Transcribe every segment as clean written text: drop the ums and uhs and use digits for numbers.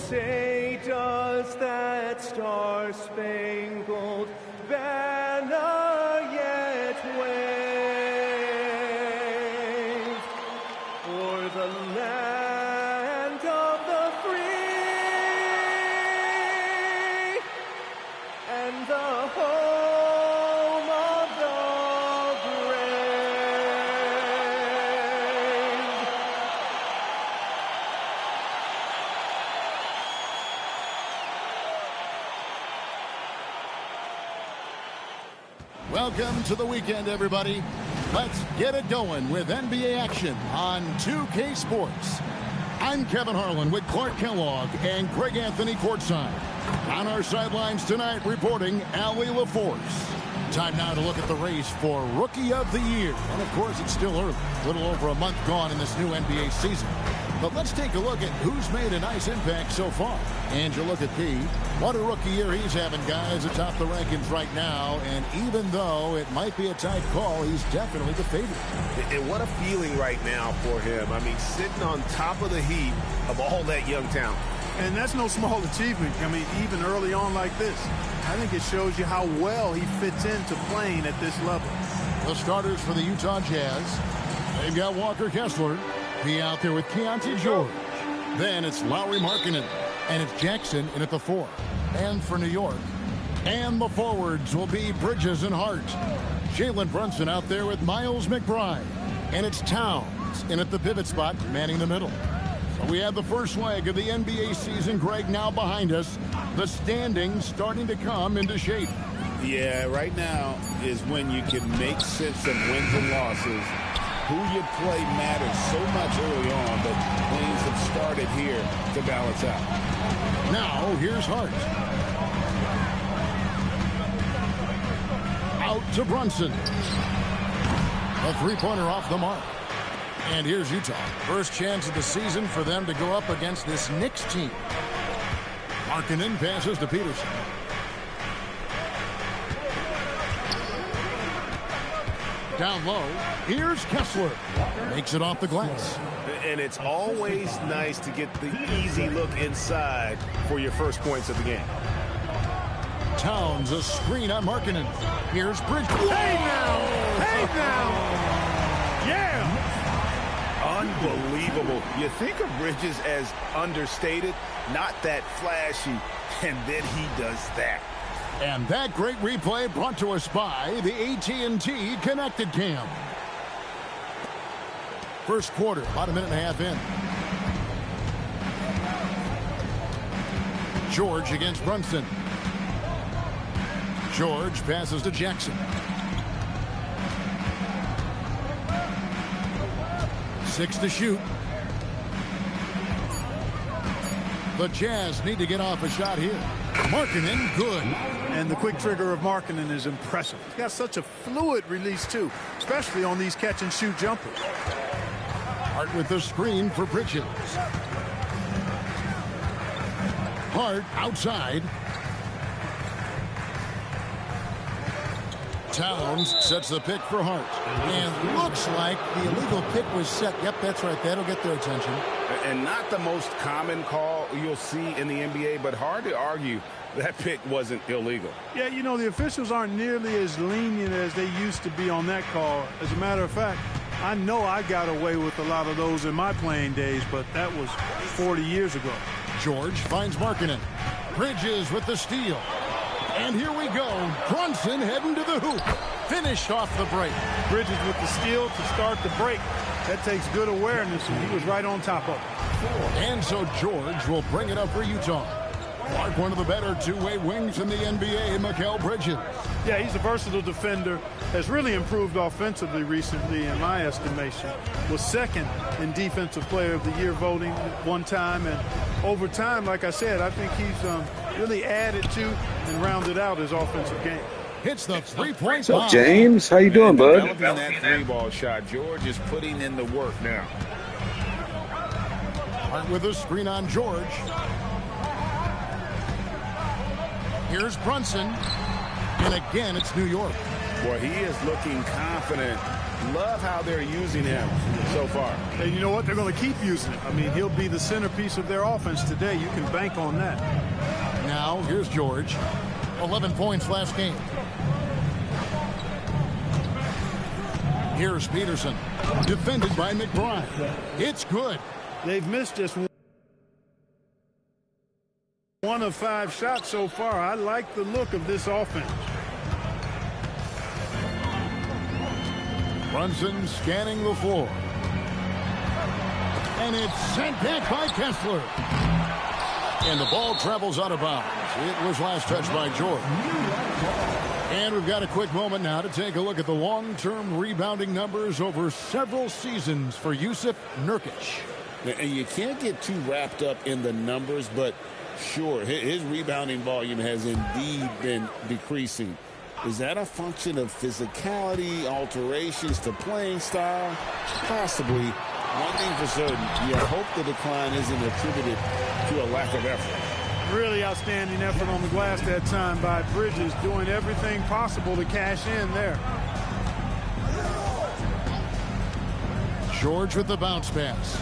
Say, does that star-spangled banner yet wave o'er the land of the free and the home of the Welcome to the weekend, everybody. Let's get it going with NBA action on 2K Sports. I'm Kevin Harlan with Clark Kellogg and Greg Anthony courtside. On our sidelines tonight, reporting Allie LaForce. Time now to look at the race for Rookie of the Year. And, of course, it's still early. A little over a month gone in this new NBA season. But let's take a look at who's made a nice impact so far. And you look at P. What a rookie year he's having, guys, atop the rankings right now. And even though it might be a tight call, he's definitely the favorite. And what a feeling right now for him. I mean, sitting on top of the heap of all that young talent. And that's no small achievement. I mean, even early on like this. I think it shows you how well he fits into playing at this level. The starters for the Utah Jazz. They've got Walker Kessler. He out there with Keontae George. Then it's Lauri Markkanen. And it's Jackson in at the 4. And for New York. And the forwards will be Bridges and Hart. Jalen Brunson out there with Miles McBride. And it's Towns in at the pivot spot, manning the middle. So we have the first leg of the NBA season, Greg, now behind us. The standings starting to come into shape. Yeah, right now is when you can make sense of wins and losses. Who you play matters so much early on, but things have started here to balance out. Now, here's Hart. Out to Brunson. A three-pointer off the mark. And here's Utah. First chance of the season for them to go up against this Knicks team. Markkanen passes to Peterson. Down low, here's Kessler. Makes it off the glass. And it's always nice to get the easy look inside for your first points of the game. Towns, a screen on Markkanen. Here's Bridges. Hey now! Hey now! Yeah! Unbelievable. You think of Bridges as understated, not that flashy, and then he does that. And that great replay brought to us by the AT&T Connected Cam. First quarter, about a minute and a half in. George against Brunson. George passes to Jackson. Six to shoot. The Jazz need to get off a shot here. Markkanen, good. And the quick trigger of Markkanen is impressive. He's got such a fluid release, too, especially on these catch-and-shoot jumpers. Hart with the screen for Bridges. Hart outside. Towns sets the pick for Hart. And looks like the illegal pick was set. Yep, that's right. That'll get their attention. And not the most common call you'll see in the NBA, but hard to argue that pick wasn't illegal. Yeah, you know, the officials aren't nearly as lenient as they used to be on that call. As a matter of fact, I know I got away with a lot of those in my playing days, but that was 40 years ago. George finds Markkanen. Bridges with the steal. And here we go. Brunson heading to the hoop. Finished off the break. Bridges with the steal to start the break. That takes good awareness, and he was right on top of it. And so George will bring it up for Utah. Clark, one of the better two-way wings in the NBA, Mikal Bridges. Yeah, he's a versatile defender. Has really improved offensively recently, in my estimation. Was second in Defensive Player of the Year voting one time. And over time, like I said, I think he's really added to and rounded out his offensive game. Hits the three-point What's up, James? How you doing, bud? Developing that three-ball shot. George is putting in the work now. Hart with a screen on George. Here's Brunson. And again, it's New York. Boy, he is looking confident. Love how they're using him so far. And you know what? They're going to keep using him. I mean, he'll be the centerpiece of their offense today. You can bank on that. Now, here's George. 11 points last game. Here's Peterson. Defended by McBride. It's good. They've missed just one of 5 shots so far. I like the look of this offense. Brunson scanning the floor. And it's sent back by Kessler. And the ball travels out of bounds. It was last touched by George. And we've got a quick moment now to take a look at the long-term rebounding numbers over several seasons for Jusuf Nurkic. And you can't get too wrapped up in the numbers, but sure, his rebounding volume has indeed been decreasing. Is that a function of physicality, alterations to playing style? Possibly. One thing for certain, you hope the decline isn't attributed to a lack of effort. Really outstanding effort on the glass that time by Bridges, doing everything possible to cash in there. George with the bounce pass.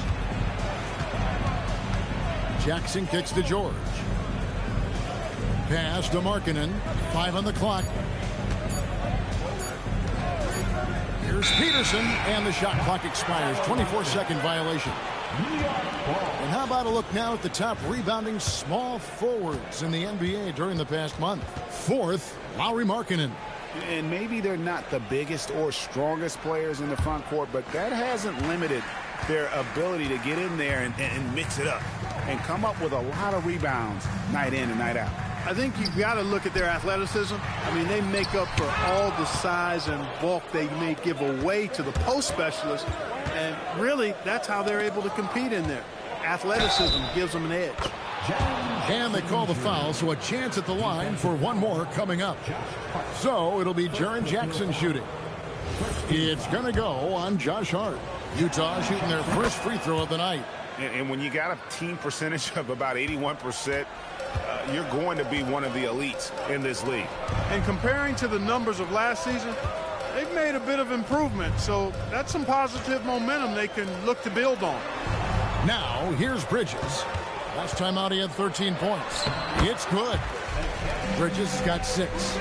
Jackson kicks to George. Pass to Markkanen. 5 on the clock. Here's Peterson, and the shot clock expires. 24-second violation. And how about a look now at the top rebounding small forwards in the NBA during the past month? 4th, Lauri Markkanen. And maybe they're not the biggest or strongest players in the front court, but that hasn't limited their ability to get in there and mix it up and come up with a lot of rebounds night in and night out. I think you've got to look at their athleticism. I mean, they make up for all the size and bulk they may give away to the post specialists. And really, that's how they're able to compete in there. Athleticism gives them an edge. And they call the foul, so a chance at the line for one more coming up. So it'll be Jaren Jackson shooting. It's going to go on Josh Hart. Utah shooting their first free throw of the night. And when you got a team percentage of about 81%, you're going to be one of the elites in this league. And comparing to the numbers of last season, they've made a bit of improvement. So that's some positive momentum they can look to build on. Now, here's Bridges. Last time out, he had 13 points. It's good. Bridges has got 6.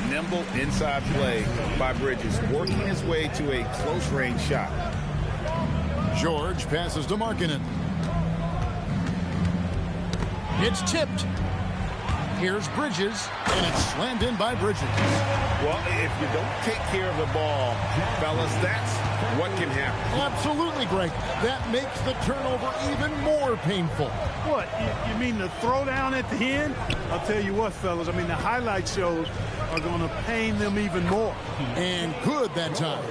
Nimble inside play by Bridges, working his way to a close-range shot. George passes to Markkanen. It's tipped. Here's Bridges, and it's slammed in by Bridges. Well, if you don't take care of the ball, fellas, that's what can happen. Absolutely, Greg. That makes the turnover even more painful. What, you mean the throwdown at the end? I'll tell you what, fellas, I mean, the highlight shows are going to pain them even more. And good that time.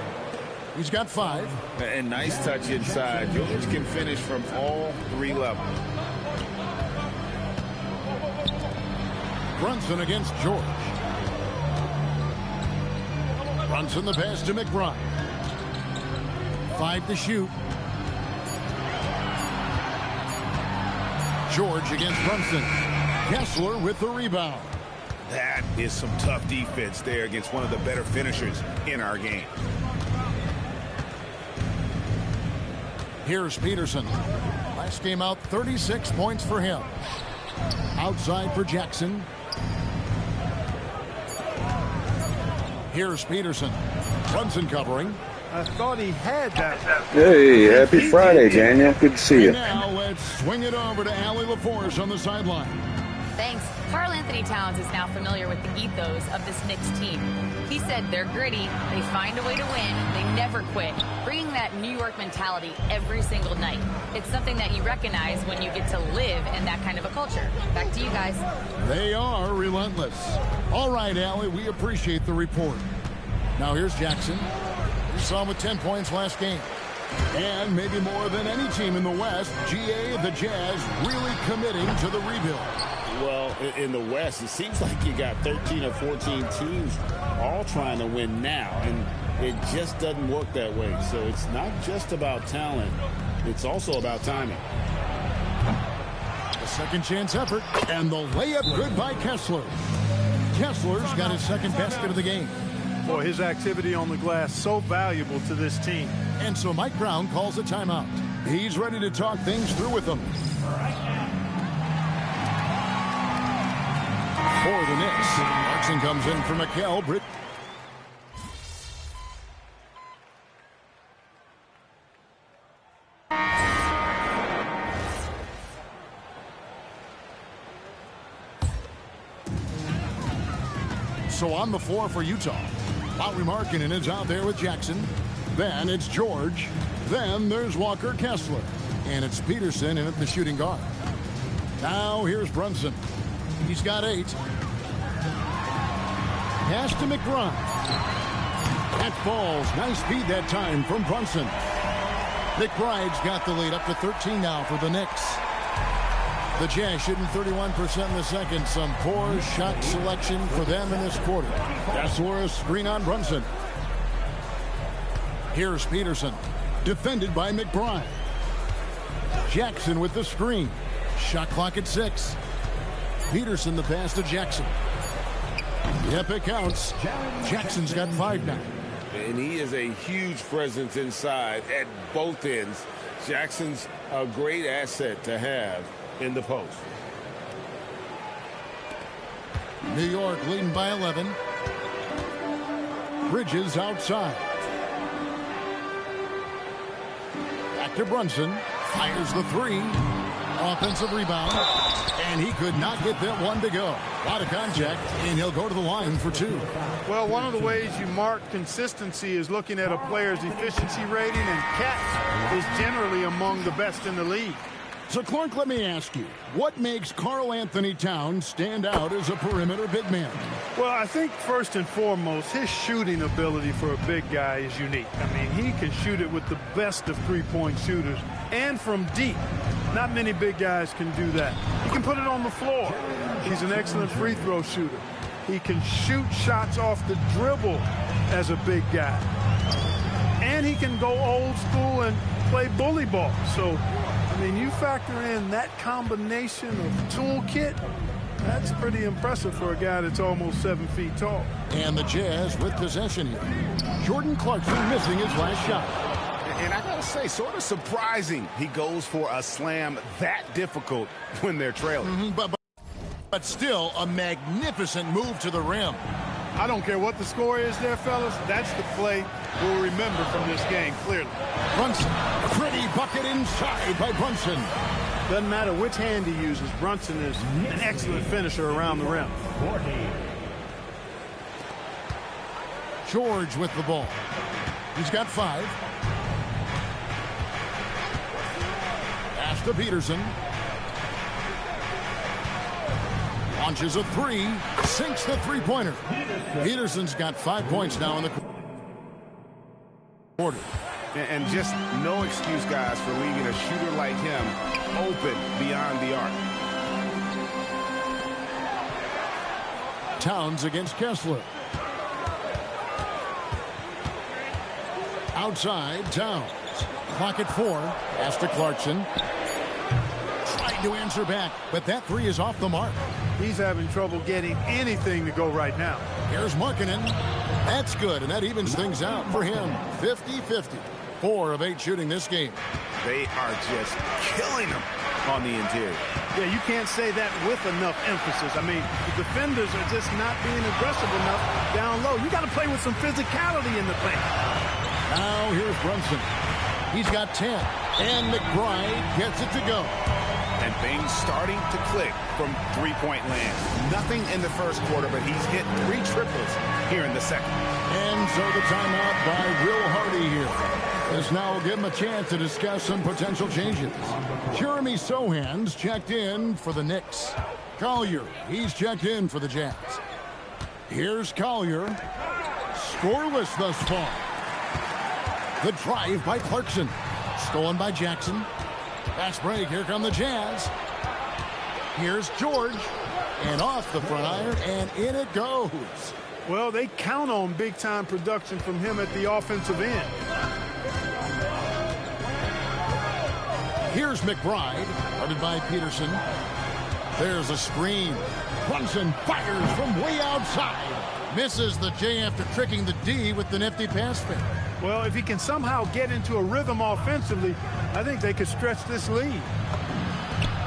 He's got 5. And nice touch inside. George can finish from all 3 levels. Brunson against George. Brunson the pass to McBride. 5 to shoot. George against Brunson. Kessler with the rebound. That is some tough defense there against one of the better finishers in our game. Here's Peterson. Last game out, 36 points for him. Outside for Jackson. Here's Peterson. Brunson covering. I thought he had that. Hey, happy Friday, Daniel. Good to see you. And now let's swing it over to Allie LaForce on the sideline. Thanks. Karl Anthony Towns is now familiar with the ethos of this Knicks team. He said they're gritty, they find a way to win, they never quit, bringing that New York mentality every single night. It's something that you recognize when you get to live in that kind of a culture. Back to you guys. They are relentless. All right, Allie, we appreciate the report. Now here's Jackson. We saw him with 10 points last game. And maybe more than any team in the West, GA, the Jazz, really committing to the rebuild. Well, in the West, it seems like you got 13 or 14 teams all trying to win now, and it just doesn't work that way. So it's not just about talent. It's also about timing. A second chance effort, and the layup good by Kessler. Kessler's got his second basket of the game. Boy, his activity on the glass so valuable to this team. And so Mike Brown calls a timeout. He's ready to talk things through with them. For the Knicks, Clarkson comes in for Mikal Bridges. So on the floor for Utah, Lauri Markkanen is out there with Jackson. Then it's George. Then there's Walker Kessler. And it's Peterson in at the shooting guard. Now here's Brunson. He's got 8. Pass to McBride. That falls. Nice feed that time from Brunson. McBride's got the lead up to 13 now for the Knicks. The Jazz shooting 31% in the second. Some poor shot selection for them in this quarter. That's where a screen on Brunson. Here's Peterson. Defended by McBride. Jackson with the screen. Shot clock at 6. Peterson the pass to Jackson. Yep, it counts. Jackson's got 5 now. And he is a huge presence inside at both ends. Jackson's a great asset to have in the post. New York leading by 11. Bridges outside. Back to Brunson. Fires the 3. Offensive rebound. And he could not get that one to go. Out of contact, and he'll go to the line for 2. Well, one of the ways you mark consistency is looking at a player's efficiency rating, and Cat is generally among the best in the league. So, Clark, let me ask you, what makes Karl Anthony Towns stand out as a perimeter big man? Well, I think first and foremost, his shooting ability for a big guy is unique. I mean, he can shoot it with the best of three-point shooters and from deep. Not many big guys can do that. He can put it on the floor. He's an excellent free throw shooter. He can shoot shots off the dribble as a big guy. And he can go old school and play bully ball. So, I mean, you factor in that combination of toolkit, that's pretty impressive for a guy that's almost 7 feet tall. And the Jazz with possession here. Jordan Clarkson missing his last shot. And I gotta say, sort of surprising he goes for a slam that difficult when they're trailing. But still a magnificent move to the rim. I don't care what the score is there, fellas. That's the play we'll remember from this game, clearly. Brunson, pretty bucket inside by Brunson. Doesn't matter which hand he uses. Brunson is an excellent finisher around the rim. George with the ball. He's got 5. Pass to Peterson. Launches a 3. Sinks the three-pointer. Peterson's got 5 points now in the quarter. And just no excuse, guys, for leaving a shooter like him open beyond the arc. Towns against Kessler. Outside, Towns. Clock at 4. Pass to Clarkson. Tried to answer back, but that 3 is off the mark. He's having trouble getting anything to go right now. Here's Markkanen. That's good, and that evens things out for him. 50-50. 4 of 8 shooting this game. They are just killing them on the interior. Yeah, you can't say that with enough emphasis. I mean, the defenders are just not being aggressive enough down low. You got to play with some physicality in the paint. Now here's Brunson. He's got 10. And McBride gets it to go. And things starting to click from three-point land. Nothing in the first quarter, but he's hit 3 triples here in the second. And so the timeout by Will Hardy here. This now will give him a chance to discuss some potential changes. Jeremy Sohan's checked in for the Knicks. Collier, he's checked in for the Jazz. Here's Collier. Scoreless thus far. The drive by Clarkson. Stolen by Jackson. Fast break. Here come the Jazz. Here's George. And off the front iron, and in it goes. Well, they count on big-time production from him at the offensive end. Here's McBride, guarded by Peterson. There's a screen. Brunson fires from way outside. Misses the J after tricking the D with the nifty pass fake. Well, if he can somehow get into a rhythm offensively, I think they could stretch this lead.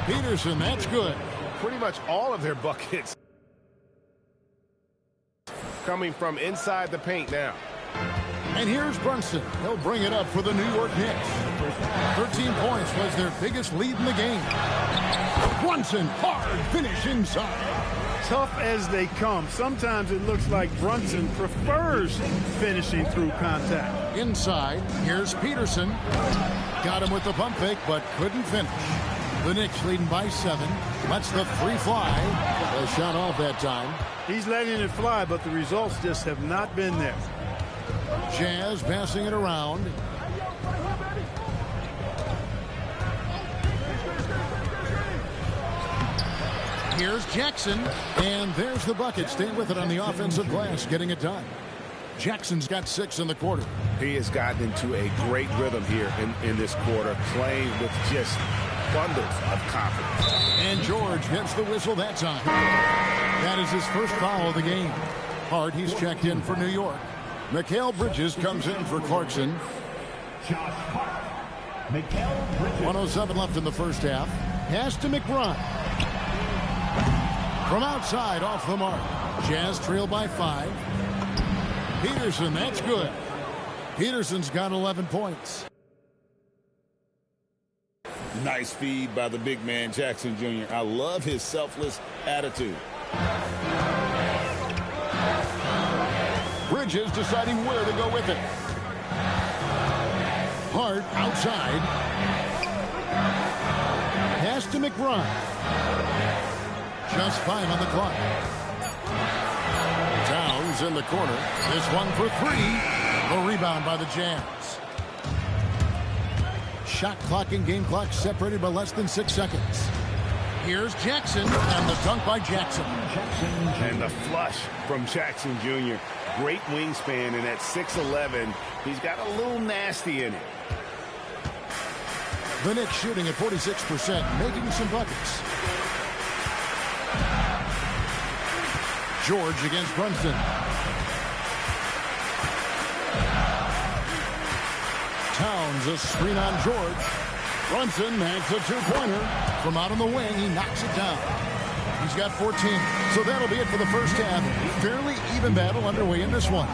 Peterson, that's good. Pretty much all of their buckets coming from inside the paint now. And here's Brunson. He'll bring it up for the New York Knicks. 13 points was their biggest lead in the game. Brunson, hard finish inside. Tough as they come. Sometimes it looks like Brunson prefers finishing through contact. Inside, here's Peterson. Got him with the pump fake, but couldn't finish. The Knicks leading by 7. Lets the 3 fly. A shot off that time. He's letting it fly, but the results just have not been there. Jazz passing it around. Here's Jackson, and there's the bucket. Staying with it on the offensive glass, getting it done. Jackson's got 6 in the quarter. He has gotten into a great rhythm here in this quarter, playing with just bundles of confidence. And George gets the whistle that time. That is his first foul of the game. Hart, he's checked in for New York. Mikal Bridges comes in for Clarkson. 1:07 left in the first half. Pass to McBride. From outside, off the mark. Jazz trail by 5. Peterson, that's good. Peterson's got 11 points. Nice feed by the big man, Jackson Jr. I love his selfless attitude. Bridges deciding where to go with it. Hart outside. Pass to McBride. Just 5 on the clock. Towns in the corner. This one for 3. A rebound by the Jazz. Shot clock and game clock separated by less than 6 seconds. Here's Jackson, and the dunk by Jackson. And the flush from Jackson Jr. Great wingspan, and at 6'11", he's got a little nasty in it. The Knicks shooting at 46%, making some buckets. George against Brunson. Towns a screen on George. Brunson makes a 2-pointer. From out on the wing, he knocks it down. He's got 14. So that'll be it for the first half. Fairly even battle underway in this one.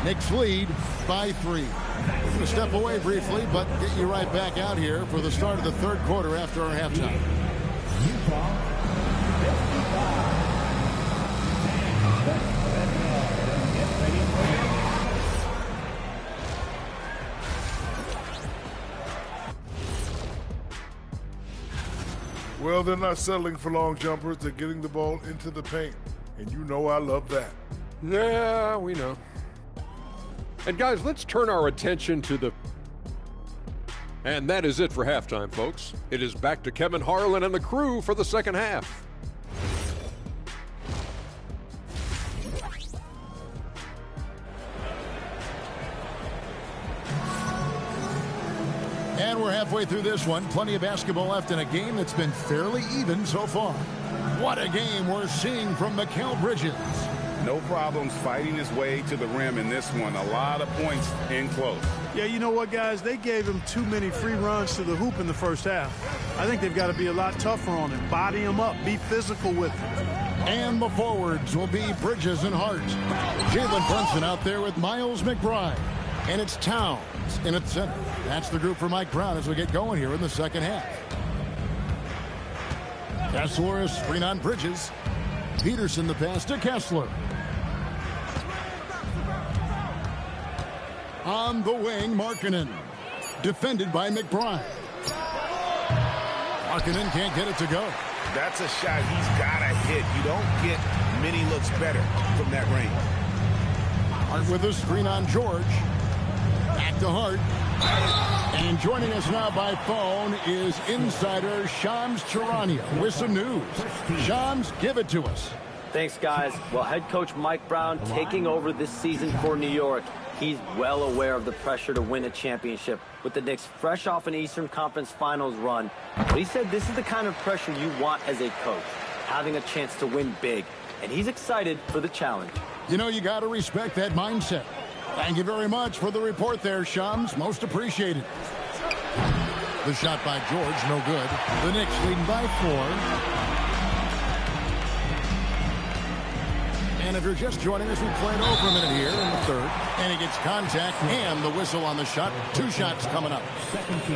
Knicks lead by 3. We're going to step away briefly, but get you right back out here for the start of the third quarter after our halftime. Utah 55. Well, they're not settling for long jumpers. They're getting the ball into the paint. And you know I love that. Yeah, we know. And guys, let's turn our attention to the... And that is it for halftime, folks. It is back to Kevin Harlan and the crew for the second half. And we're halfway through this one. Plenty of basketball left in a game that's been fairly even so far. What a game we're seeing from Mikal Bridges. No problems fighting his way to the rim in this one. A lot of points in close. Yeah, you know what, guys? They gave him too many free runs to the hoop in the first half. I think they've got to be a lot tougher on him. Body him up. Be physical with him. And the forwards will be Bridges and Hart. Jalen Brunson out there with Miles McBride. And it's Towns in at center. That's the group for Mike Brown as we get going here in the second half. Kessler is screen on Bridges. Peterson the pass to Kessler. On the wing, Markkanen. Defended by McBride. Markkanen can't get it to go. That's a shot he's got to hit. You don't get many looks better from that range. Hart with a screen on George. Back to Hart. And joining us now by phone is insider Shams Charania with some news. Shams, give it to us. Thanks, guys. Well, head coach Mike Brown taking over this season for New York. He's well aware of the pressure to win a championship with the Knicks fresh off an Eastern Conference Finals run. But he said this is the kind of pressure you want as a coach, having a chance to win big. And he's excited for the challenge. You know, you got to respect that mindset. Thank you very much for the report there, Shams. Most appreciated. The shot by George, no good. The Knicks leading by 4. And if you're just joining us, we played over a minute here in the third. And he gets contact and the whistle on the shot. 2 shots coming up.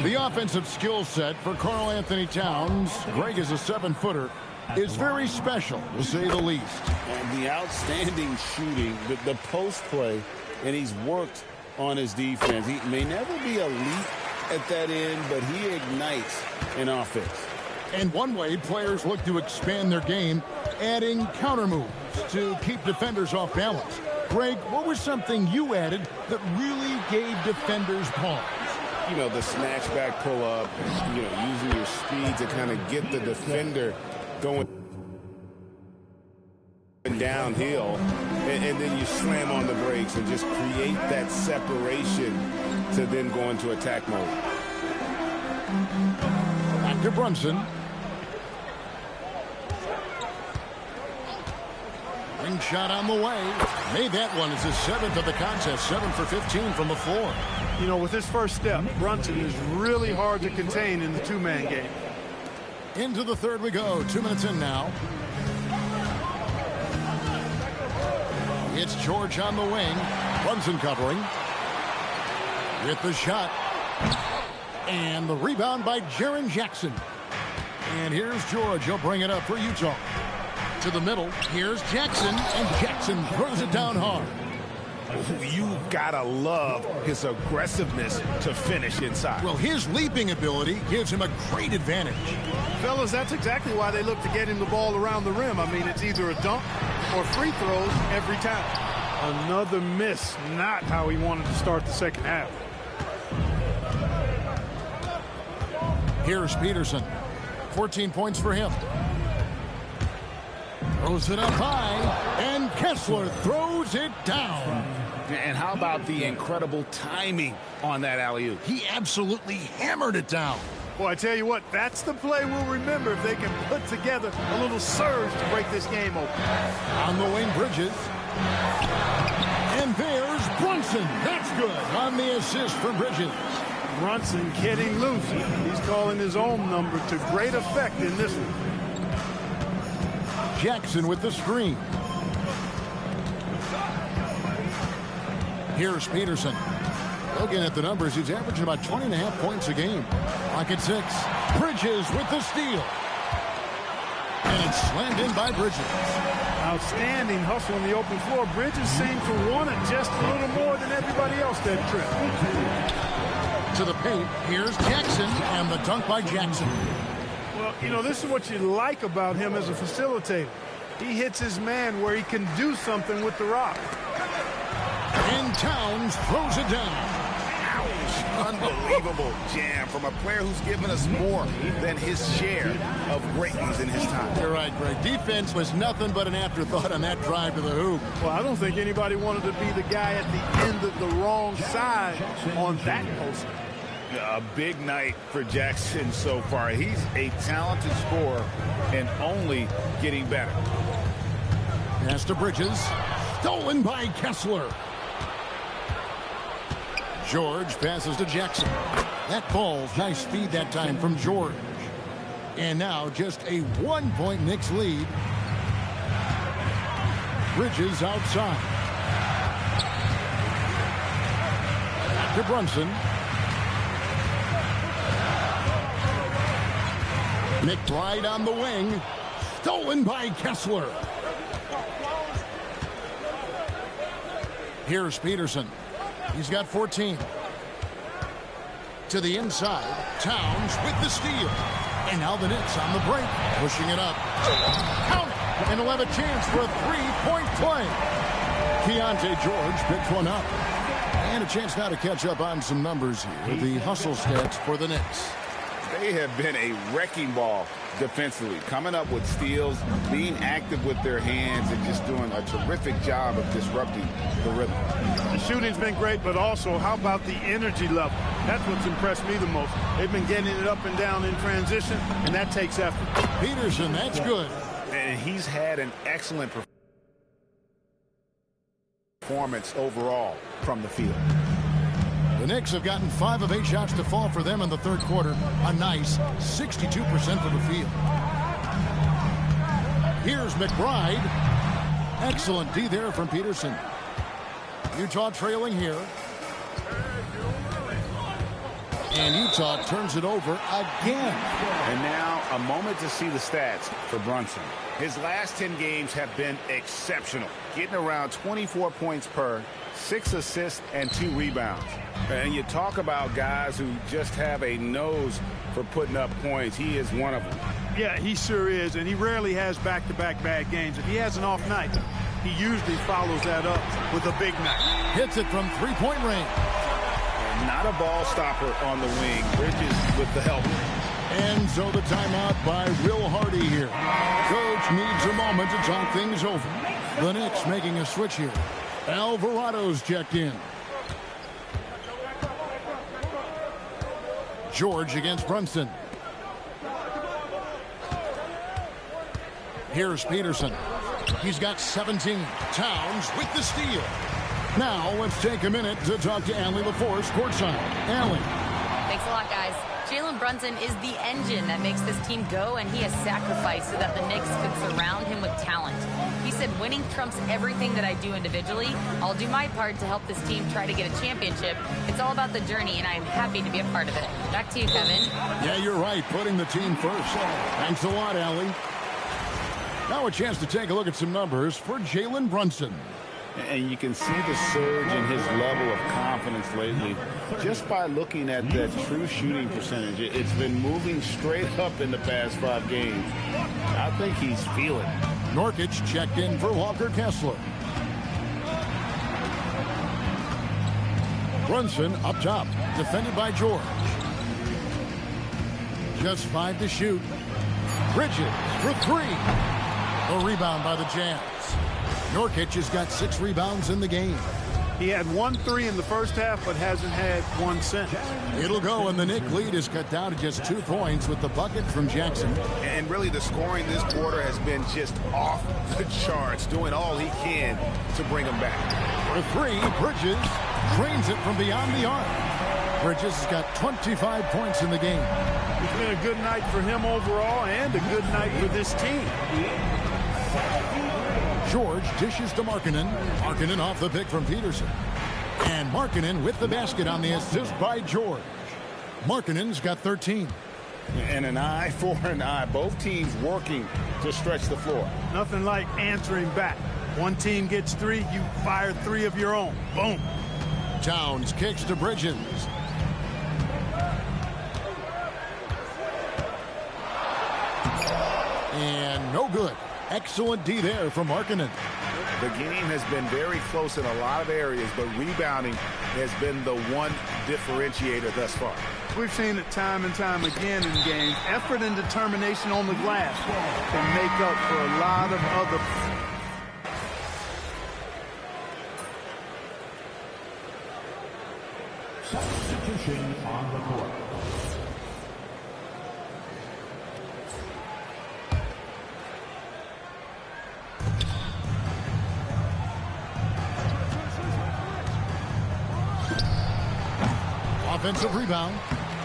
The offensive skill set for Karl Anthony Towns, Greg is a 7-footer, is very special, to say the least. And the outstanding shooting, the post play, and he's worked on his defense. He may never be elite at that end, but he ignites an offense. And one way players look to expand their game, adding counter moves to keep defenders off balance. Greg, what was something you added that really gave defenders pause? You know, the snatch back pull up, you know, using your speed to kind of get the defender going downhill, and then you slam on the brakes and just create that separation to then go into attack mode. Back to Brunson. Ring shot on the way. Made that one as his 7th of the contest. 7 for 15 from the floor. You know, with his first step, Brunson is really hard to contain in the 2-man game. Into the third we go. 2 minutes in now. It's George on the wing. Brunson covering. With the shot. And the rebound by Jaren Jackson. And here's George. He'll bring it up for Utah. To the middle. Here's Jackson. And Jackson throws it down hard. You gotta love his aggressiveness to finish inside. Well, his leaping ability gives him a great advantage. Fellas, that's exactly why they look to get him the ball around the rim. I mean, it's either a dunk or free throws every time. Another miss. Not how he wanted to start the second half. Here's Peterson. 14 points for him. Throws it up high, and Kessler throws it down. And how about the incredible timing on that alley-oop? He absolutely hammered it down. Well, I tell you what, that's the play we'll remember if they can put together a little surge to break this game open. On the wing, Bridges. And there's Brunson. That's good on the assist for Bridges. Brunson getting loose. He's calling his own number to great effect in this one. Jackson with the screen. Here's Peterson. Looking at the numbers, he's averaging about 20.5 points a game. Lock at 6. Bridges with the steal. And it's slammed in by Bridges. Outstanding hustle on the open floor. Bridges seemed to want it just a little more than everybody else that trip. To the paint, here's Jackson, and the dunk by Jackson. Well, you know, this is what you like about him as a facilitator. He hits his man where he can do something with the rock. And Towns throws it down. Ouch. Unbelievable jam from a player who's given us more than his share of greatness in his time. You're right, Greg. Defense was nothing but an afterthought on that drive to the hoop. Well, I don't think anybody wanted to be the guy at the end of the wrong side on that post. A big night for Jackson so far. He's a talented scorer and only getting better. Pass to Bridges. Stolen by Kessler. George passes to Jackson. That ball, nice feed that time from George. And now just a 1-point Knicks lead. Bridges outside. To Brunson. McBride on the wing. Stolen by Kessler. Here's Peterson. He's got 14. To the inside. Towns with the steal. And now the Knicks on the break. Pushing it up. Count it. And he'll have a chance for a three-point play. Keontae George picks one up. And a chance now to catch up on some numbers here. The hustle stats for the Knicks. They have been a wrecking ball defensively, coming up with steals, being active with their hands, and just doing a terrific job of disrupting the rhythm. The shooting's been great, but also how about the energy level? That's what's impressed me the most. They've been getting it up and down in transition, and that takes effort. Peterson, that's good. And he's had an excellent performance overall from the field. The Knicks have gotten 5 of 8 shots to fall for them in the third quarter. A nice 62% for the field. Here's McBride. Excellent D there from Peterson. Utah trailing here. And Utah turns it over again. And now a moment to see the stats for Brunson. His last 10 games have been exceptional, getting around 24 points per, 6 assists, and 2 rebounds. And you talk about guys who just have a nose for putting up points. He is one of them. Yeah, he sure is, and he rarely has back-to-back bad games. If he has an off night, he usually follows that up with a big night. Hits it from three-point range. Not a ball stopper on the wing. Bridges with the help. And so the timeout by Will Hardy here. Coach needs a moment to talk things over. The Knicks making a switch here. Alvarado's checked in. George against Brunson. Here's Peterson. He's got 17. Towns with the steal. Now let's take a minute to talk to Allie LaForce courtside. Allie. Thanks a lot, guys. Jalen Brunson is the engine that makes this team go, and he has sacrificed so that the Knicks could surround him with talent. He said, winning trumps everything that I do individually. I'll do my part to help this team try to get a championship. It's all about the journey, and I am happy to be a part of it. Back to you, Kevin. Yeah, you're right. Putting the team first. Thanks a lot, Allie. Now a chance to take a look at some numbers for Jalen Brunson. And you can see the surge in his level of confidence lately just by looking at that true shooting percentage. It's been moving straight up in the past 5 games. I think he's feeling it. Nurkic checked in for Walker Kessler. Brunson up top, defended by George. Just 5 to shoot. Bridges for 3. A rebound by the Jazz. Nurkic has got 6 rebounds in the game. He had 1 3 in the first half, but hasn't had 1 since. It'll go, and the Knicks lead is cut down to just 2 points with the bucket from Jackson. And really, the scoring this quarter has been just off the charts, doing all he can to bring them back. For 3, Bridges drains it from beyond the arc. Bridges has got 25 points in the game. It's been a good night for him overall, and a good night for this team. George dishes to Markkanen. Markkanen off the pick from Peterson. And Markkanen with the basket on the assist by George. Markkanen's got 13. And an eye for an eye. Both teams working to stretch the floor. Nothing like answering back. One team gets 3, you fire 3 of your own. Boom. Towns kicks to Bridges. And no good. Excellent D there from Markkanen. The game has been very close in a lot of areas, but rebounding has been the one differentiator thus far. We've seen it time and time again in games. Effort and determination on the glass can make up for a lot of other. Substitution on the court. offensive rebound.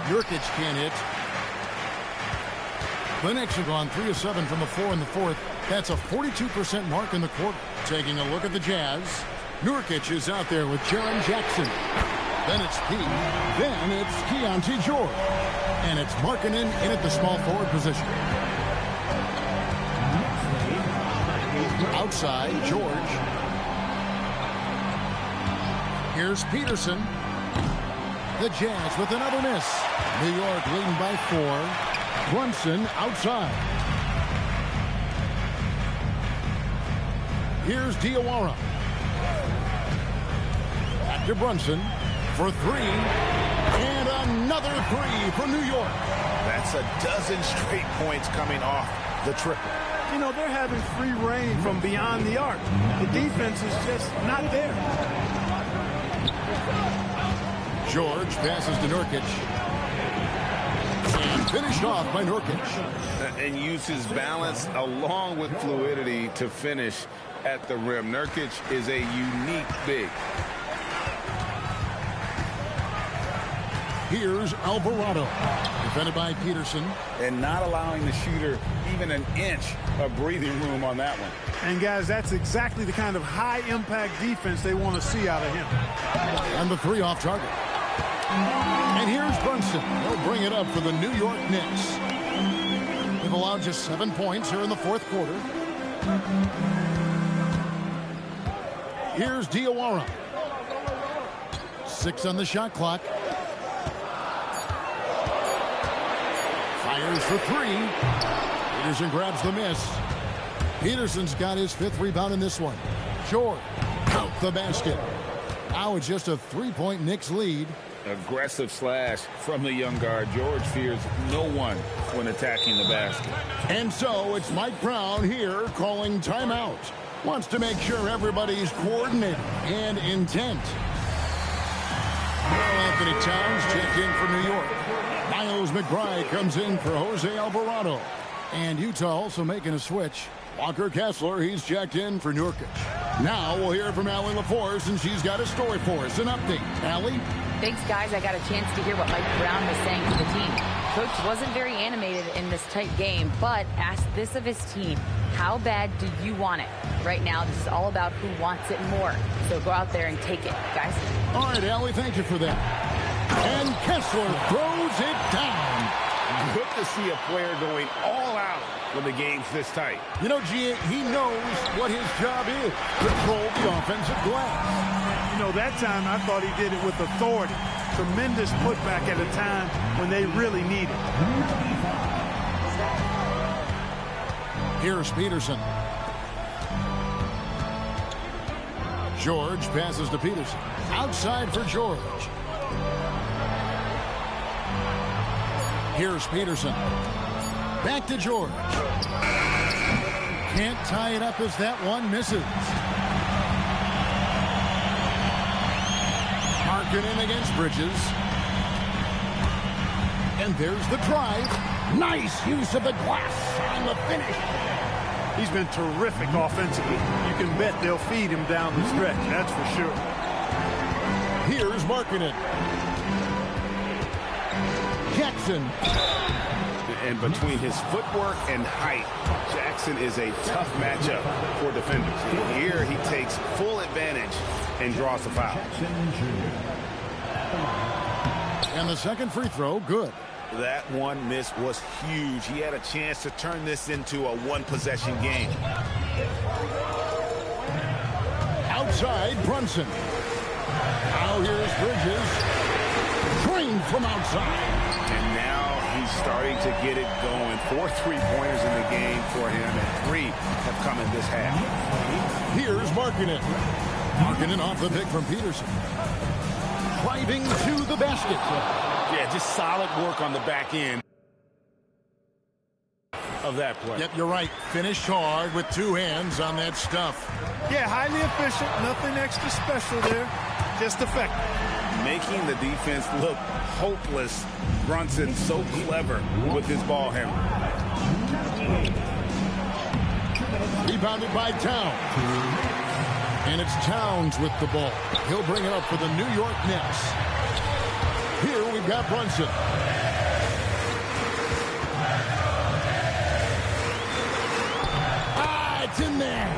Nurkic can't hit. The Knicks have gone 3 of 7 from the floor in the fourth. That's a 42% mark in the quarter. Taking a look at the Jazz. Nurkic is out there with Jaren Jackson. Then it's P. Then it's Keontae George. And it's Markkanen in at the small forward position. Outside, George. Here's Peterson. The Jazz with another miss. New York leading by 4. Brunson outside. Here's Diawara. Back to Brunson for 3. And another 3 for New York. That's a dozen straight points coming off the triple. You know, they're having free reign from beyond the arc. The defense is just not there. George passes to Nurkic. And finished off by Nurkic. And uses balance along with fluidity to finish at the rim. Nurkic is a unique big. Here's Alvarado. Defended by Peterson. And not allowing the shooter even an inch of breathing room on that one. And, guys, that's exactly the kind of high-impact defense they want to see out of him. And the 3 off target. And here's Brunson. He'll bring it up for the New York Knicks. They've allowed just 7 points here in the fourth quarter. Here's Diawara. 6 on the shot clock. Fires for 3. Peterson grabs the miss. Peterson's got his 5th rebound in this one. George out the basket. Now it's just a 3-point Knicks lead. Aggressive slash from the young guard. George fears no one when attacking the basket. And so it's Mike Brown here calling timeout. Wants to make sure everybody's coordinated and intent. Anthony Towns checked in for New York. Miles McBride comes in for Jose Alvarado. And Utah also making a switch. Walker Kessler, he's checked in for Nurkic. Now we'll hear from Allie LaForce, and she's got a story for us. An update. Allie? Thanks, guys. I got a chance to hear what Mike Brown was saying to the team. Coach wasn't very animated in this tight game, but asked this of his team. How bad do you want it? Right now, this is all about who wants it more. So go out there and take it, guys. All right, Allie, thank you for that. And Kessler throws it down. Good to see a player going all out when the game's this tight. You know, G, he knows what his job is. Control the offensive glass. You know, that time I thought he did it with authority. Tremendous putback at a time when they really need it. Here's Peterson. George passes to Peterson. Outside for George. Here's Peterson. Back to George. Can't tie it up as that one misses. Markkanen against Bridges. And there's the drive. Nice use of the glass on the finish. He's been terrific offensively. You can bet they'll feed him down the stretch, that's for sure. Here's Markkanen. Jackson. And between his footwork and height, Jackson is a tough matchup for defenders. Here he takes full advantage and draws the foul. And the second free throw, good. That one miss was huge. He had a chance to turn this into a one-possession game. Outside, Brunson. Now here's Bridges. Drained from outside. And now he's starting to get it going. 4 3-pointers in the game for him, and 3 have come in this half. Here's Markkanen. Markkanen off the pick from Peterson. Driving to the basket. Yeah, just solid work on the back end of that play. Yep, you're right. Finished hard with 2 hands on that stuff. Yeah, highly efficient. Nothing extra special there. Just effective. Making the defense look hopeless. Brunson so clever with his ball handling. Rebounded by Towns. And it's Towns with the ball. He'll bring it up for the New York Knicks. Here we've got Brunson. It's in there.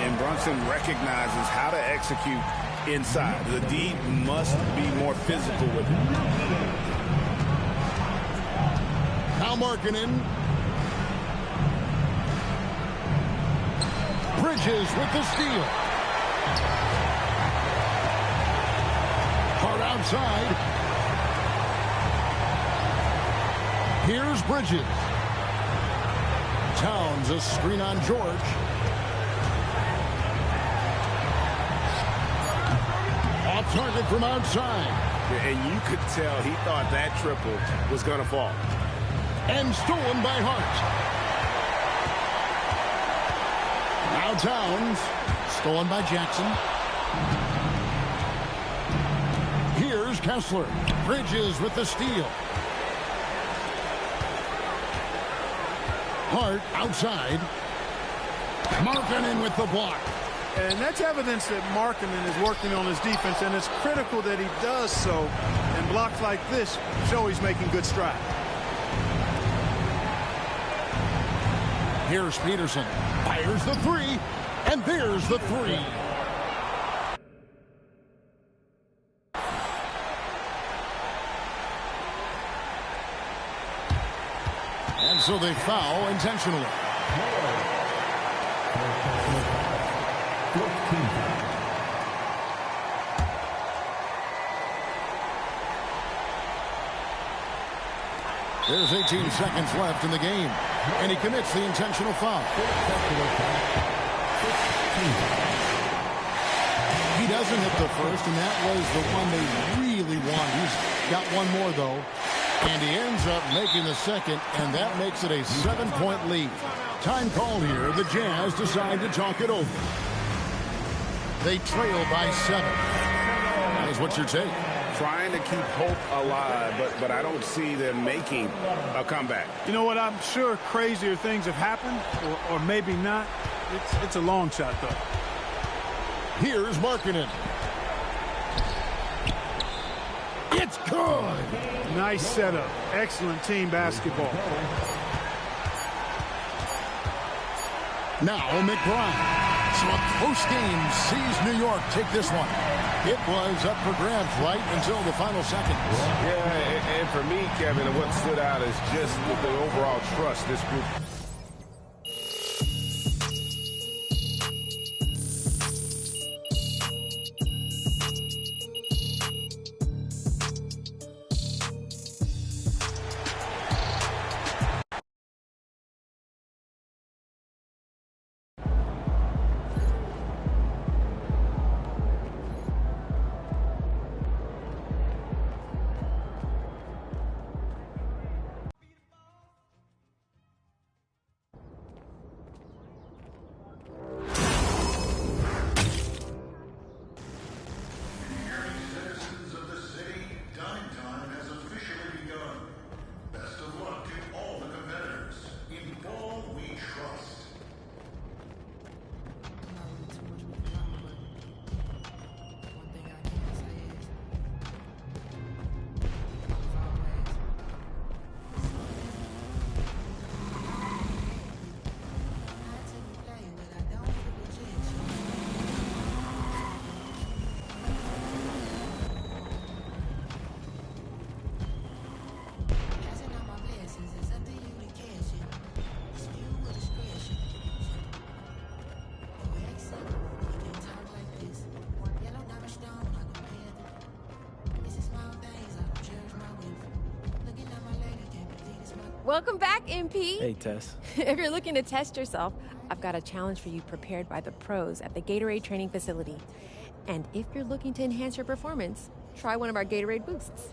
And Brunson recognizes how to execute inside. The D must be more physical with it. Now Markkanen. Bridges with the steal. Hard outside. Here's Bridges. Towns, a screen on George. Off target from outside. And you could tell he thought that triple was going to fall. And stolen by Hart. Now Towns. Stolen by Jackson. Here's Kessler. Bridges with the steal. Hart outside. Markkanen with the block. And that's evidence that Markkanen is working on his defense, and it's critical that he does so. And blocks like this show he's making good strides. Here's Peterson. Fires the three. And there's the three. And so they foul intentionally. There's 18 seconds left in the game. And he commits the intentional foul. He doesn't hit the first, and that was the one they really want. He's got one more, though. And he ends up making the second, and that makes it a 7-point lead. Time called here. The Jazz decide to talk it over. They trail by 7. That's what's your take? Trying to keep hope alive, but I don't see them making a comeback. You know what? I'm sure crazier things have happened, or maybe not. It's a long shot, though. Here's Markkanen. It's good. Nice setup. Excellent team basketball. Now McBride. So a close game sees New York take this one. It was up for grabs right until the final seconds. Yeah, and for me, Kevin, what stood out is just the overall trust this group. Welcome back, MP. Hey, Tess. If you're looking to test yourself, I've got a challenge for you prepared by the pros at the Gatorade training facility. And if you're looking to enhance your performance, try one of our Gatorade boosts.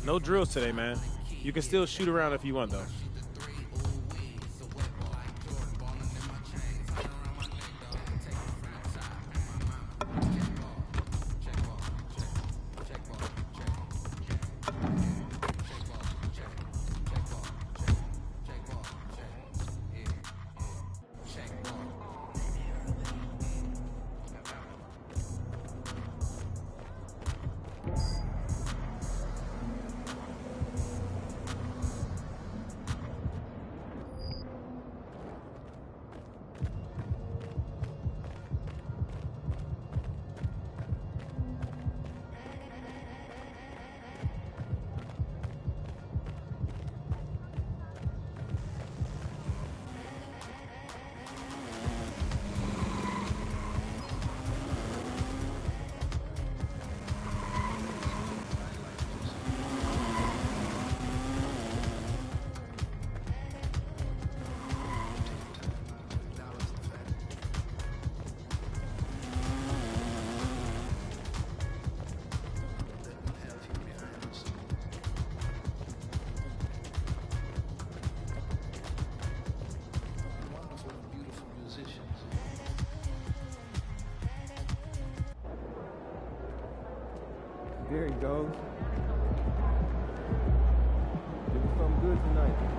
No drills today, man. You can still shoot around if you want, though. There he goes. Doing something good tonight.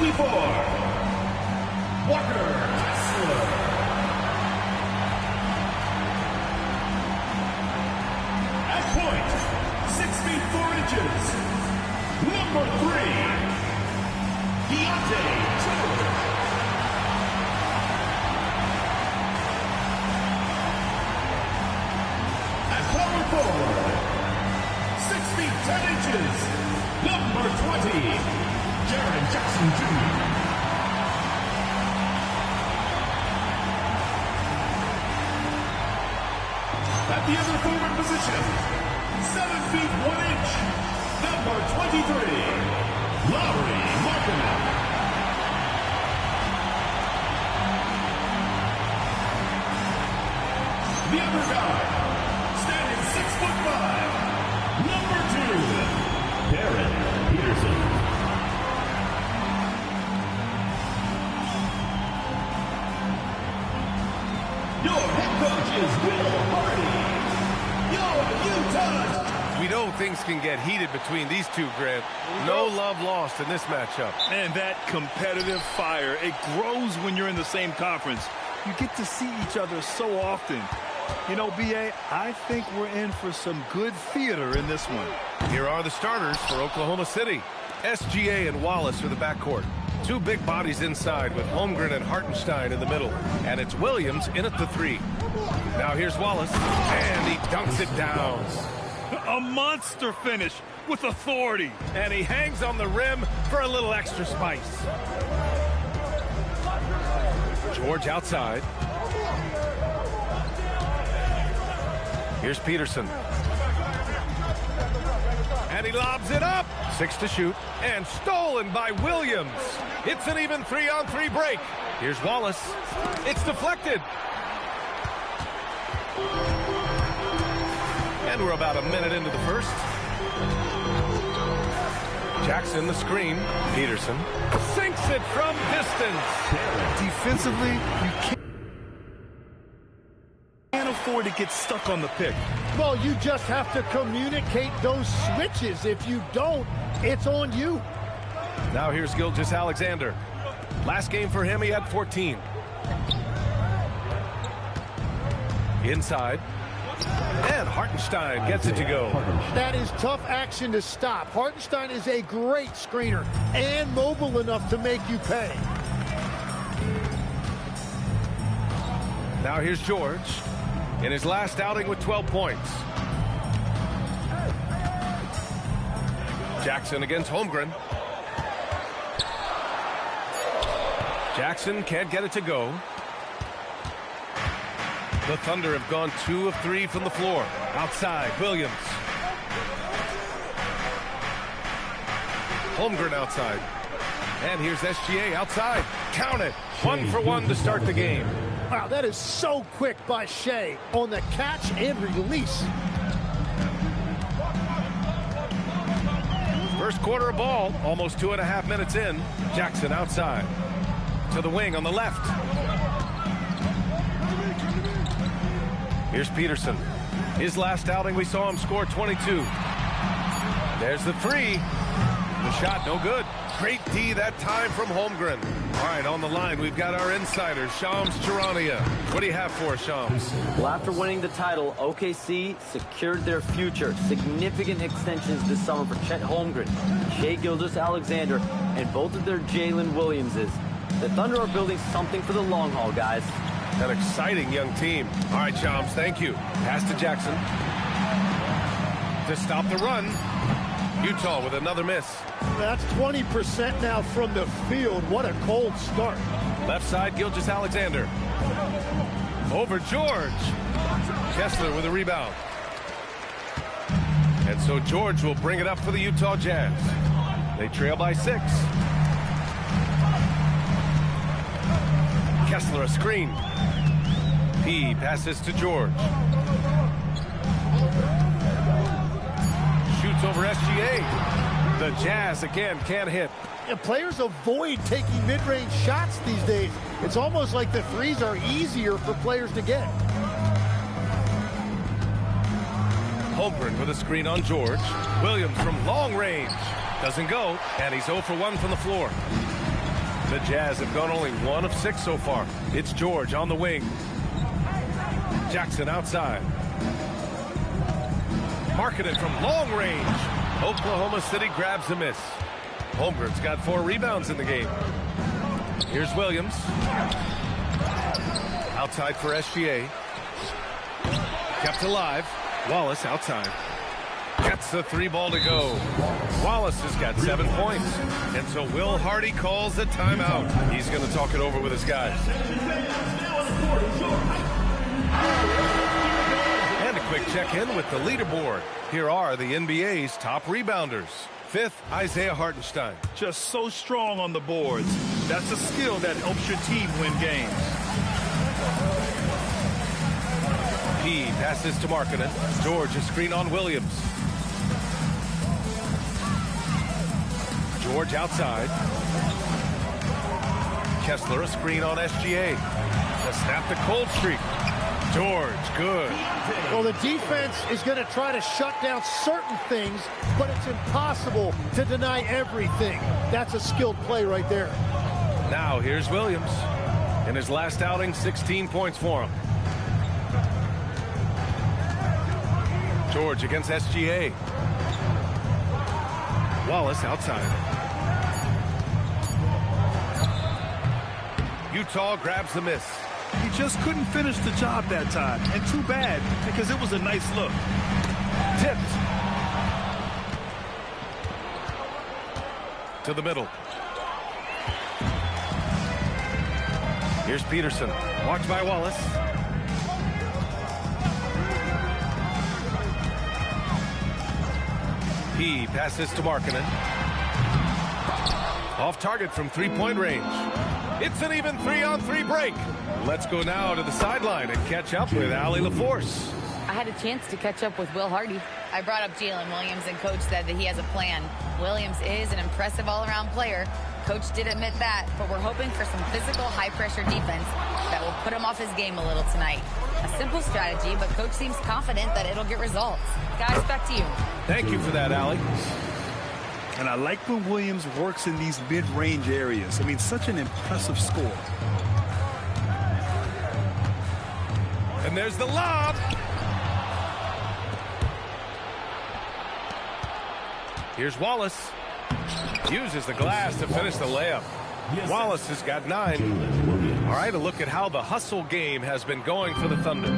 64, Walker Kessler. At point, 6 feet 4 inches, number 3, George. At power forward, 6 feet 10 inches, number 20, Jaron Jackson Jr. At the other forward position, 7 feet 1 inch, number 23, Lowry Markkanen. The other guy, standing 6'5", number 2, Darren Peterson. Your head coach is Will Hardy. Your Utah. We know things can get heated between these two, Grant. No love lost in this matchup. And that competitive fire, it grows when you're in the same conference. You get to see each other so often. You know, B.A., I think we're in for some good theater in this one. Here are the starters for Oklahoma City. SGA and Wallace are the backcourt. Two big bodies inside with Holmgren and Hartenstein in the middle. And it's Williams in at the 3. Now here's Wallace, and he dunks it down. A monster finish with authority. And he hangs on the rim for a little extra spice. George outside. Here's Peterson. And he lobs it up. 6 to shoot. And stolen by Williams. It's an even 3-on-3 break. Here's Wallace. It's deflected. And we're about a minute into the first. Jackson the screen. Peterson sinks it from distance. Defensively, you can't afford to get stuck on the pick. Well, you just have to communicate those switches. If you don't, it's on you. Now here's Gilgeous Alexander. Last game for him, he had 14. Inside. And Hartenstein gets it to go. That is tough action to stop. Hartenstein is a great screener and mobile enough to make you pay. Now here's George in his last outing with 12 points. Jackson against Holmgren. Jackson can't get it to go. The Thunder have gone 2 of 3 from the floor. Outside, Williams. Holmgren outside. And here's SGA outside. Count it. 1 for 1 to start the game. Wow, that is so quick by Shea on the catch and release. First quarter of ball, almost 2.5 minutes in. Jackson outside. To the wing on the left. Here's Peterson. His last outing, we saw him score 22. There's the 3. The shot, no good. Great D that time from Holmgren. All right, on the line, we've got our insider, Shams Charania. What do you have for us, Shams? Well, after winning the title, OKC secured their future. Significant extensions this summer for Chet Holmgren, Shai Gilgeous-Alexander, and both of their Jalen Williamses. The Thunder are building something for the long haul, guys. An exciting young team. All right, Shams, thank you. Pass to Jackson. To stop the run. Utah with another miss. That's 20% now from the field. What a cold start. Left side, Gilgeous-Alexander. Over George. Kessler with a rebound. And so George will bring it up for the Utah Jazz. They trail by 6. Kessler a screen. P passes to George. Shoots over SGA. The Jazz again can't hit. Yeah, players avoid taking mid-range shots these days. It's almost like the threes are easier for players to get. Holmgren with a screen on George. Williams from long range. Doesn't go, and he's 0 for 1 from the floor. The Jazz have gone only 1 of 6 so far. It's George on the wing. Jackson outside. Marketed from long range. Oklahoma City grabs a miss. Holmgren's got 4 rebounds in the game. Here's Williams. Outside for SGA. Kept alive. Wallace outside. Gets the 3 ball to go. Wallace has got 7 points. And so Will Hardy calls the timeout. He's going to talk it over with his guys. And a quick check-in with the leaderboard. Here are the NBA's top rebounders. 5th, Isaiah Hartenstein. Just so strong on the boards. That's a skill that helps your team win games. He passes to Markkanen. George, a screen on Williams. George outside. Kessler, a screen on SGA. To snap the cold streak. George, good. Well, the defense is going to try to shut down certain things, but it's impossible to deny everything. That's a skilled play right there. Now here's Williams. In his last outing, 16 points for him. George against SGA. Wallace outside. Utah grabs the miss. He just couldn't finish the job that time. And too bad, because it was a nice look. Tipped. To the middle. Here's Peterson. Watched by Wallace. He passes to Markkanen. Off target from 3-point range. It's an even 3-on-3 break. Let's go now to the sideline and catch up with Allie LaForce. I had a chance to catch up with Will Hardy. I brought up Jalen Williams, and Coach said that he has a plan. Williams is an impressive all-around player. Coach did admit that, but we're hoping for some physical, high-pressure defense that will put him off his game a little tonight. A simple strategy, but Coach seems confident that it'll get results. Guys, back to you. Thank you for that, Allie. And I like when Williams works in these mid-range areas. I mean, such an impressive score. And there's the lob. Here's Wallace. Uses the glass to finish the layup. Wallace has got 9. All right, a look at how the hustle game has been going for the Thunder.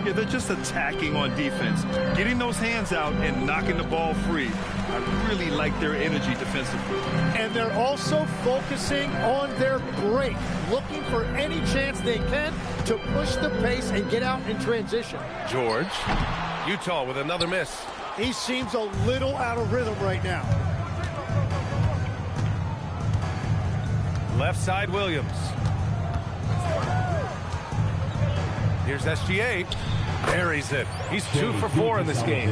Yeah, they're just attacking on defense. Getting those hands out and knocking the ball free. I really like their energy defensively. And they're also focusing on their break, looking for any chance they can to push the pace and get out in transition. George. Utah with another miss. He seems a little out of rhythm right now. Left side, Williams. Here's SGA. Buries it. He's 2 for 4 in this game.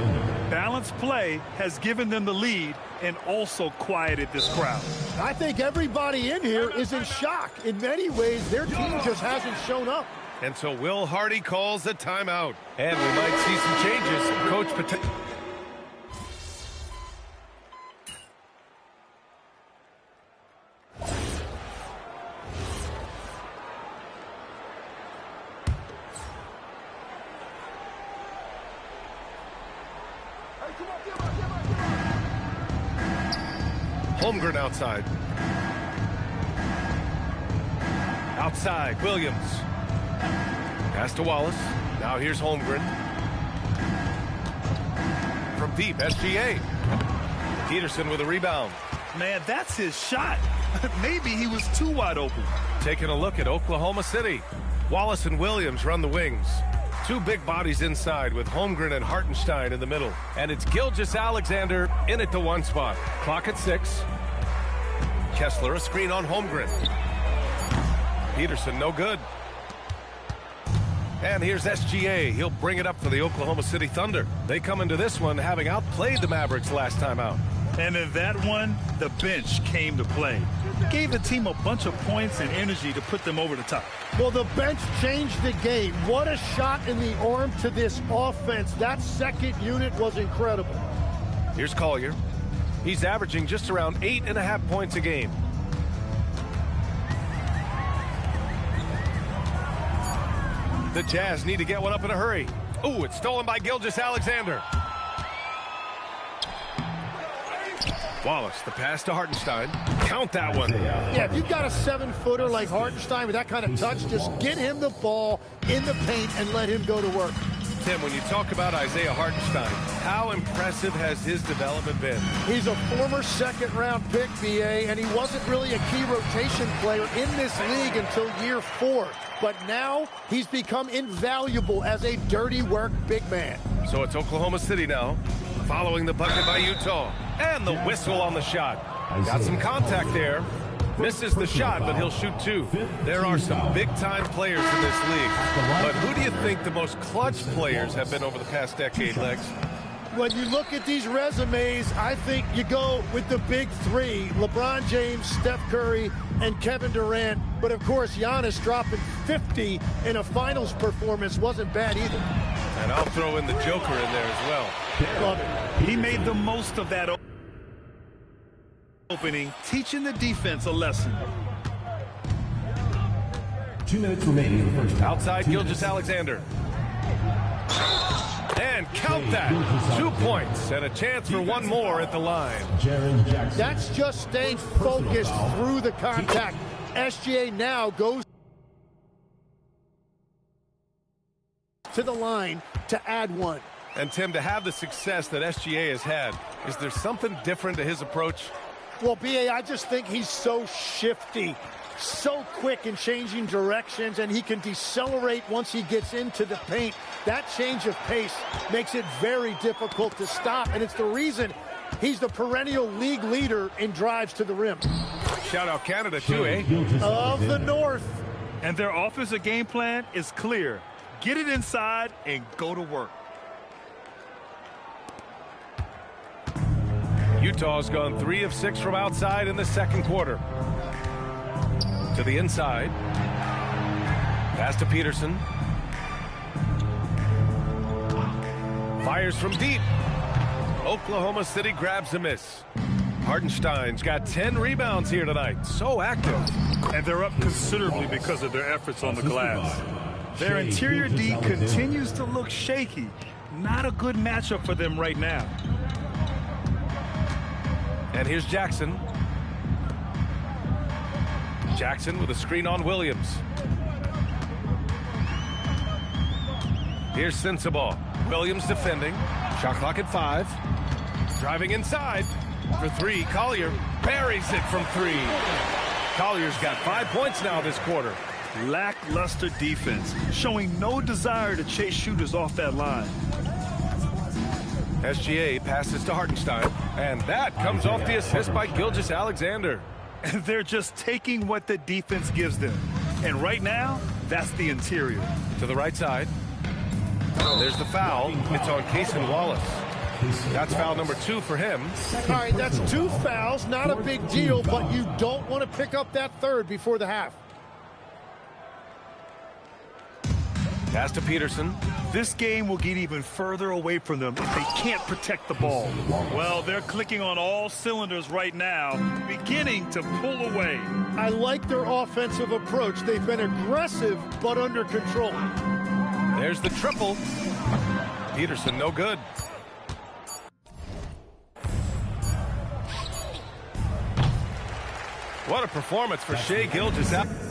Balanced play has given them the lead and also quieted this crowd. I think everybody in here is in shock. In many ways, their team just hasn't shown up. And so Will Hardy calls the timeout. And we might see some changes. Coach Holmgren outside. Outside, Williams. Pass to Wallace. Now here's Holmgren. From deep, SGA. Peterson with a rebound. Man, that's his shot. Maybe he was too wide open. Taking a look at Oklahoma City. Wallace and Williams run the wings. 2 big bodies inside with Holmgren and Hartenstein in the middle. And it's Gilgeous-Alexander in at the 1 spot. Clock at 6. Kessler, a screen on Holmgren. Peterson, no good. And here's SGA. He'll bring it up for the Oklahoma City Thunder. They come into this one having outplayed the Mavericks last time out. And in that one, the bench came to play. Gave the team a bunch of points and energy to put them over the top. Well, the bench changed the game. What a shot in the arm to this offense. That second unit was incredible. Here's Collier. He's averaging just around 8.5 points a game. The Jazz need to get one up in a hurry. Ooh, it's stolen by Gilgeous-Alexander. Wallace, the pass to Hartenstein. Count that one. Yeah, if you've got a 7-footer like Hartenstein with that kind of touch, just get him the ball in the paint and let him go to work. Tim, when you talk about Isaiah Hartenstein, how impressive has his development been? He's a former second-round pick, BA, and he wasn't really a key rotation player in this league until year 4. But now he's become invaluable as a dirty work big man. So it's Oklahoma City now, following the bucket by Utah. And the whistle on the shot. Got some contact there. Misses the shot, but he'll shoot 2. There are some big-time players in this league. But who do you think the most clutch players have been over the past decade, Legs? When you look at these resumes, I think you go with the big 3, LeBron James, Steph Curry, and Kevin Durant. But, of course, Giannis dropping 50 in a finals performance wasn't bad either. And I'll throw in the Joker in there as well. Love it. He made the most of that opening, teaching the defense a lesson. 2 minutes remaining in the first half. Outside Gilgeous-Alexander. And count that. 2 points and a chance for one more at the line. That's just staying focused through the contact. SGA now goes to the line to add 1. And Tim, to have the success that SGA has had, is there something different to his approach? Well, BA, I just think he's so shifty, so quick in changing directions, and he can decelerate once he gets into the paint. That change of pace makes it very difficult to stop, and it's the reason he's the perennial league leader in drives to the rim. Shout out Canada too, eh? Of the North. And their offensive game plan is clear. Get it inside and go to work. Utah's gone 3 of 6 from outside in the second quarter. To the inside. Pass to Peterson. Fires from deep. Oklahoma City grabs a miss. Hartenstein's got 10 rebounds here tonight. So active. And they're up considerably because of their efforts on the glass. Their interior D continues to look shaky. Not a good matchup for them right now. And here's Jackson. Jackson with a screen on Williams. Here's Sensabaugh. Williams defending. Shot clock at 5. Driving inside for 3. Collier buries it from 3. Collier's got 5 points now this quarter. Lackluster defense, showing no desire to chase shooters off that line. SGA passes to Hartenstein, and that comes off the assist by Gilgeous-Alexander. They're just taking what the defense gives them. And right now, that's the interior. To the right side. There's the foul. It's on Cason Wallace. That's foul number 2 for him. All right, that's 2 fouls. Not a big deal, but you don't want to pick up that third before the half. Pass to Peterson. This game will get even further away from them if they can't protect the ball. Well, they're clicking on all cylinders right now, beginning to pull away. I like their offensive approach. They've been aggressive, but under control. There's the triple. Peterson, no good. What a performance for Shai Gilgeous-Alexander.